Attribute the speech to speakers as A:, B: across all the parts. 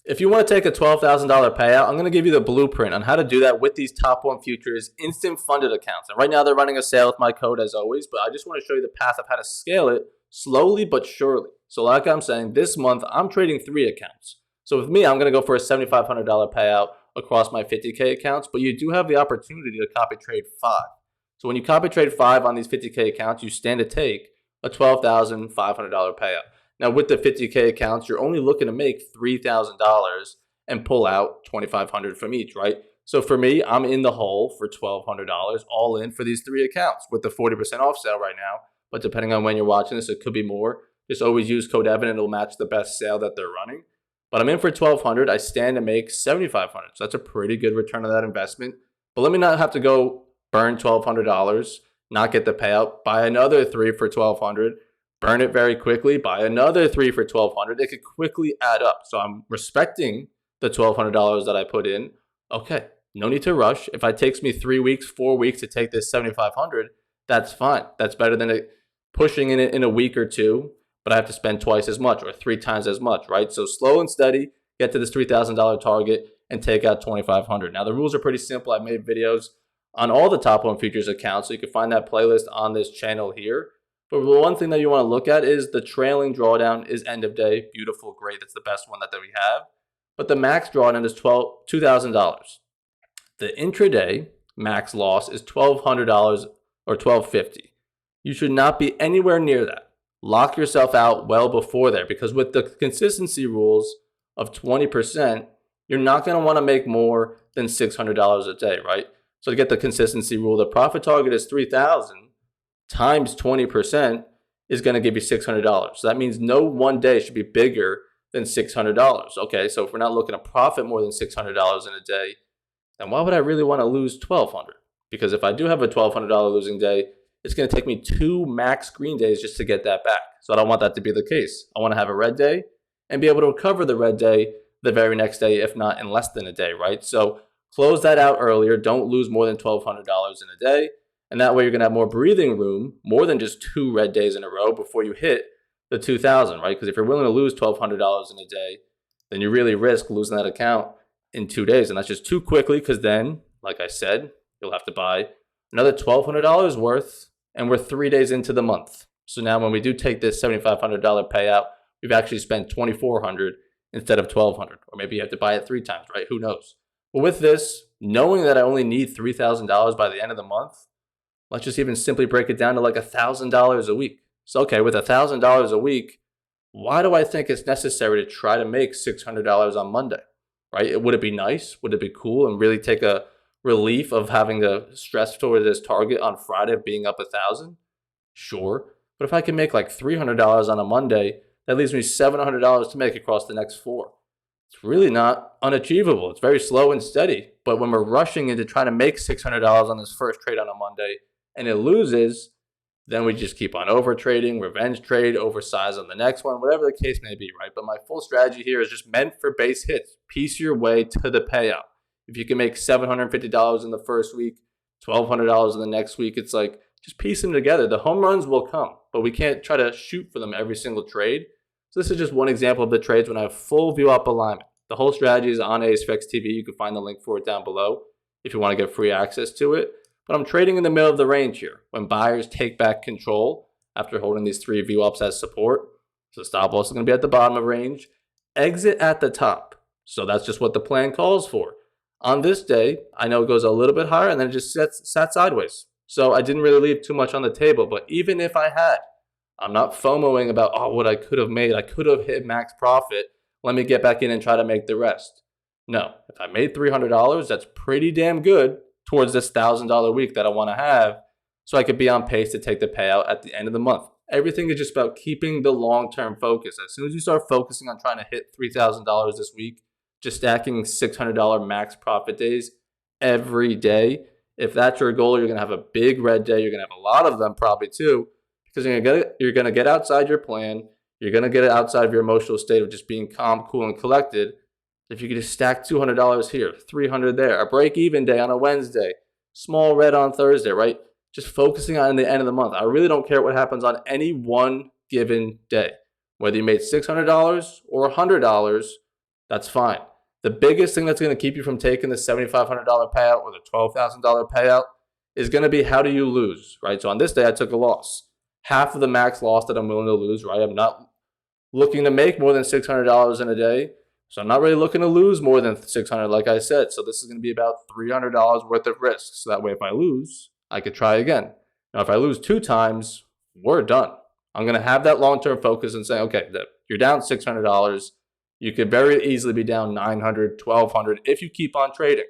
A: If you want to take a $12,000 payout, I'm going to give you the blueprint on how to do that with these Top 1 Futures instant funded accounts. And right now they're running a sale with my code as always, but I just want to show you the path of how to scale it slowly but surely. So like I'm saying, this month I'm trading 3 accounts. So with me, I'm going to go for a $7,500 payout across my 50K accounts, but you do have the opportunity to copy trade 5. So when you copy trade 5 on these 50K accounts, you stand to take a $12,500 payout. Now, with the 50K accounts, you're only looking to make $3,000 and pull out $2,500 from each, right? So for me, I'm in the hole for $1,200 all in for these 3 accounts with the 40% off sale right now. But depending on when you're watching this, it could be more. Just always use code Evan and it'll match the best sale that they're running. But I'm in for $1,200. I stand to make $7,500. So that's a pretty good return on that investment. But let me not have to go burn $1,200, not get the payout, buy another 3 for $1,200. Burn it very quickly, buy another 3 for $1,200. It could quickly add up. So I'm respecting the $1,200 that I put in. Okay, no need to rush. If it takes me 3 weeks, 4 weeks to take this $7,500, that's fine. That's better than pushing in it in a week or two, but I have to spend twice as much or 3 times as much, right? So slow and steady, get to this $3,000 target and take out $2,500. Now the rules are pretty simple. I've made videos on all the Top 1 Futures accounts, so you can find that playlist on this channel here. But the one thing that you want to look at is the trailing drawdown is end of day. Beautiful, great. That's the best one that we have. But the max drawdown is $2,000. The intraday max loss is $1,200 or $1,250. You should not be anywhere near that. Lock yourself out well before there, because with the consistency rules of 20%, you're not going to want to make more than $600 a day, right? So to get the consistency rule, the profit target is $3,000. Times 20% is going to give you $600. So that means no one day should be bigger than $600. Okay, so if we're not looking to profit more than $600 in a day, then why would I really want to lose $1,200? Because if I do have a $1,200 losing day, it's going to take me 2 max green days just to get that back. So I don't want that to be the case. I want to have a red day and be able to recover the red day the very next day, if not in less than a day, right? So close that out earlier. Don't lose more than $1,200 in a day. And that way you're going to have more breathing room, more than just 2 red days in a row before you hit the 2,000, right? Because if you're willing to lose $1,200 in a day, then you really risk losing that account in 2 days. And that's just too quickly, because then, like I said, you'll have to buy another $1,200 worth, and we're 3 days into the month. So now when we do take this $7,500 payout, we've actually spent $2,400 instead of $1,200. Or maybe you have to buy it 3 times, right? Who knows? But with this, knowing that I only need $3,000 by the end of the month, let's just even simply break it down to like $1,000 a week. So, okay, with $1,000 a week, why do I think it's necessary to try to make $600 on Monday, right? Would it be nice? Would it be cool and really take a relief of having to stress toward this target on Friday of being up 1,000? Sure. But if I can make like $300 on a Monday, that leaves me $700 to make across the next 4. It's really not unachievable. It's very slow and steady. But when we're rushing into trying to make $600 on this first trade on a Monday, and it loses, then we just keep on over trading, revenge trade, oversize on the next one, whatever the case may be, right? But my full strategy here is just meant for base hits. Piece your way to the payout. If you can make $750 in the first week, $1,200 in the next week, it's like, just piece them together. The home runs will come, but we can't try to shoot for them every single trade. So this is just one example of the trades when I have full VWAP alignment. The whole strategy is on ASFX TV. You can find the link for it down below if you want to get free access to it. But I'm trading in the middle of the range here when buyers take back control after holding these 3 VWAPs as support. So stop loss is going to be at the bottom of range. Exit at the top. So that's just what the plan calls for. On this day, I know it goes a little bit higher and then it just sat sideways. So I didn't really leave too much on the table. But even if I had, I'm not FOMOing about, oh, what I could have made. I could have hit max profit. Let me get back in and try to make the rest. No, if I made $300, that's pretty damn good towards this $1,000 week that I want to have, so I could be on pace to take the payout at the end of the month. Everything is just about keeping the long-term focus. As soon as you start focusing on trying to hit $3,000 this week, just stacking $600 max profit days every day, if that's your goal, you're going to have a big red day. You're going to have a lot of them probably too, because you're going to get outside your plan. You're going to get outside of your emotional state of just being calm, cool, and collected. If you could just stack $200 here, $300 there, a break-even day on a Wednesday, small red on Thursday, right? Just focusing on the end of the month. I really don't care what happens on any one given day. Whether you made $600 or $100, That's fine. The biggest thing that's going to keep you from taking the $7,500 payout or the $12,000 payout is going to be, how do you lose, right? So on this day, I took a loss. Half of the max loss that I'm willing to lose, right? I'm not looking to make more than $600 in a day. So I'm not really looking to lose more than $600, like I said. So this is going to be about $300 worth of risk. So that way, if I lose, I could try again. Now, if I lose 2 times, we're done. I'm going to have that long-term focus and say, okay, you're down $600. You could very easily be down $900, $1,200 if you keep on trading.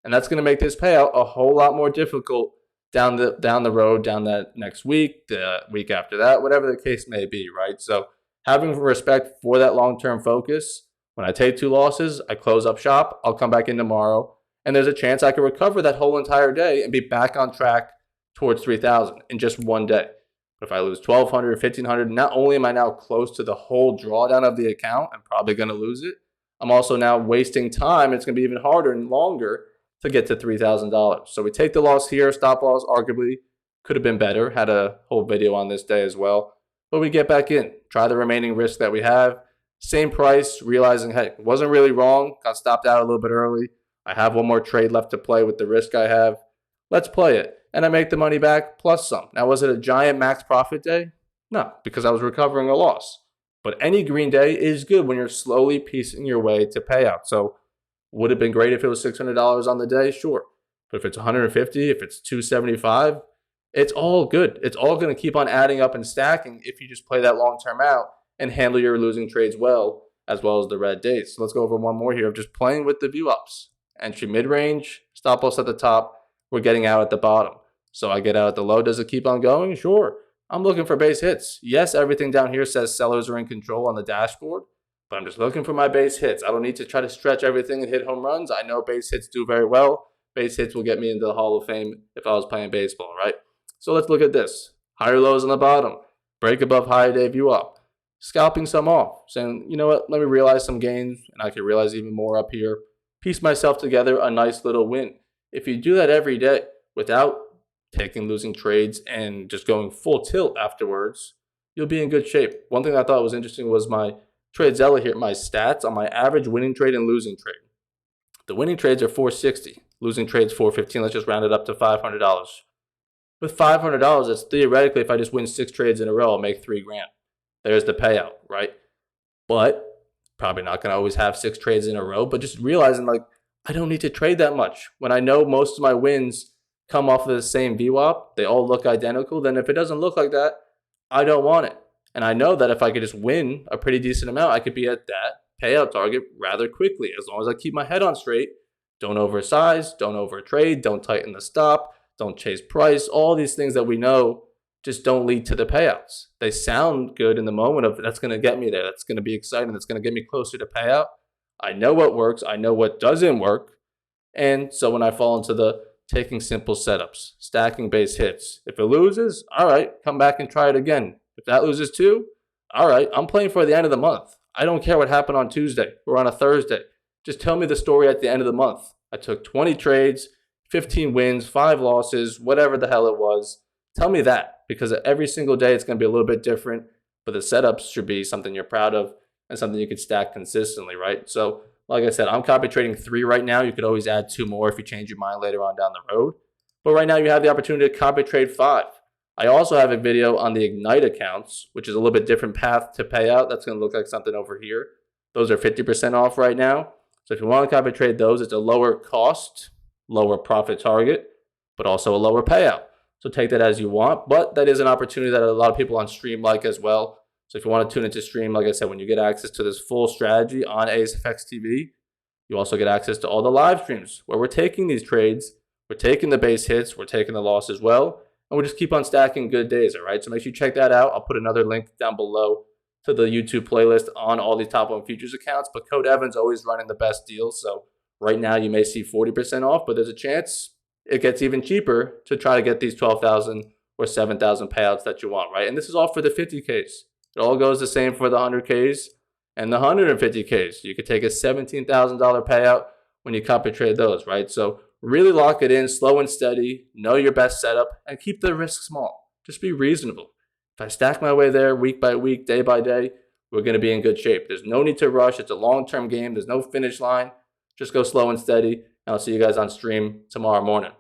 A: And that's going to make this payout a whole lot more difficult down the road, down that next week, the week after that, whatever the case may be, right? So having respect for that long-term focus. When I take 2 losses, I close up shop. I'll come back in tomorrow, and there's a chance I can recover that whole entire day and be back on track towards 3,000 in just one day. But if I lose 1,200, 1,500, not only am I now close to the whole drawdown of the account, I'm probably going to lose it. I'm also now wasting time. It's going to be even harder and longer to get to $3,000. So we take the loss here. Stop loss arguably could have been better. Had a whole video on this day as well. But we get back in, try the remaining risk that we have. Same price, realizing, hey, it wasn't really wrong. Got stopped out a little bit early. I have one more trade left to play with the risk I have. Let's play it. And I make the money back plus some. Now, was it a giant max profit day? No, because I was recovering a loss. But any green day is good when you're slowly piecing your way to payout. So would it have been great if it was $600 on the day? Sure. But if it's $150, if it's $275, it's all good. It's all going to keep on adding up and stacking if you just play that long-term out and handle your losing trades well, as well as the red days. So let's go over one more here of just playing with the VWAPs. Entry mid-range, stop loss at the top. We're getting out at the bottom. So I get out at the low. Does it keep on going? Sure. I'm looking for base hits. Yes, everything down here says sellers are in control on the dashboard, but I'm just looking for my base hits. I don't need to try to stretch everything and hit home runs. I know base hits do very well. Base hits will get me into the Hall of Fame if I was playing baseball, right? So let's look at this. Higher lows on the bottom. Break above high day VWAP. Scalping some off. Saying, you know what, let me realize some gains, and I can realize even more up here. Piece myself together a nice little win. If you do that every day without taking losing trades and just going full tilt afterwards, you'll be in good shape. One thing I thought was interesting was my TradeZella here, my stats on my average winning trade and losing trade. The winning trades are $460, losing trades $415. Let's just round it up to $500. With $500, it's theoretically, if I just win 6 trades in a row, I'll make $3,000. There's the payout, right? But probably not going to always have 6 trades in a row, but just realizing, like, I don't need to trade that much. When I know most of my wins come off of the same VWAP, they all look identical, then if it doesn't look like that, I don't want it. And I know that if I could just win a pretty decent amount, I could be at that payout target rather quickly, as long as I keep my head on straight. Don't oversize, don't overtrade, don't tighten the stop, don't chase price. All these things that we know just don't lead to the payouts. They sound good in the moment of that's going to get me there. That's going to be exciting. That's going to get me closer to payout. I know what works. I know what doesn't work. And so when I fall into the taking simple setups, stacking base hits, if it loses, all right, come back and try it again. If that loses too, all right, I'm playing for the end of the month. I don't care what happened on Tuesday or on a Thursday. Just tell me the story at the end of the month. I took 20 trades, 15 wins, 5 losses, whatever the hell it was. Tell me that, because every single day it's going to be a little bit different, but the setups should be something you're proud of and something you could stack consistently, right? So like I said, I'm copy trading 3 right now. You could always add 2 more if you change your mind later on down the road. But right now you have the opportunity to copy trade 5. I also have a video on the Ignite accounts, which is a little bit different path to payout. That's going to look like something over here. Those are 50% off right now. So if you want to copy trade those, it's a lower cost, lower profit target, but also a lower payout. So take that as you want. But that is an opportunity that a lot of people on stream like as well. So if you want to tune into stream, like I said, when you get access to this full strategy on AceFX TV, you also get access to all the live streams where we're taking these trades, we're taking the base hits, we're taking the loss as well, and we just keep on stacking good days, all right? So make sure you check that out. I'll put another link down below to the YouTube playlist on all these top 1 futures accounts, but Code Evan's always running the best deals. So right now you may see 40% off, but there's a chance it gets even cheaper to try to get these 12,000 or 7,000 payouts that you want, right? And this is all for the 50Ks. It all goes the same for the 100Ks and the 150Ks. You could take a $17,000 payout when you copy trade those, right? So really lock it in, slow and steady, know your best setup, and keep the risk small. Just be reasonable. If I stack my way there week by week, day by day, we're going to be in good shape. There's no need to rush. It's a long-term game. There's no finish line. Just go slow and steady. And I'll see you guys on stream tomorrow morning.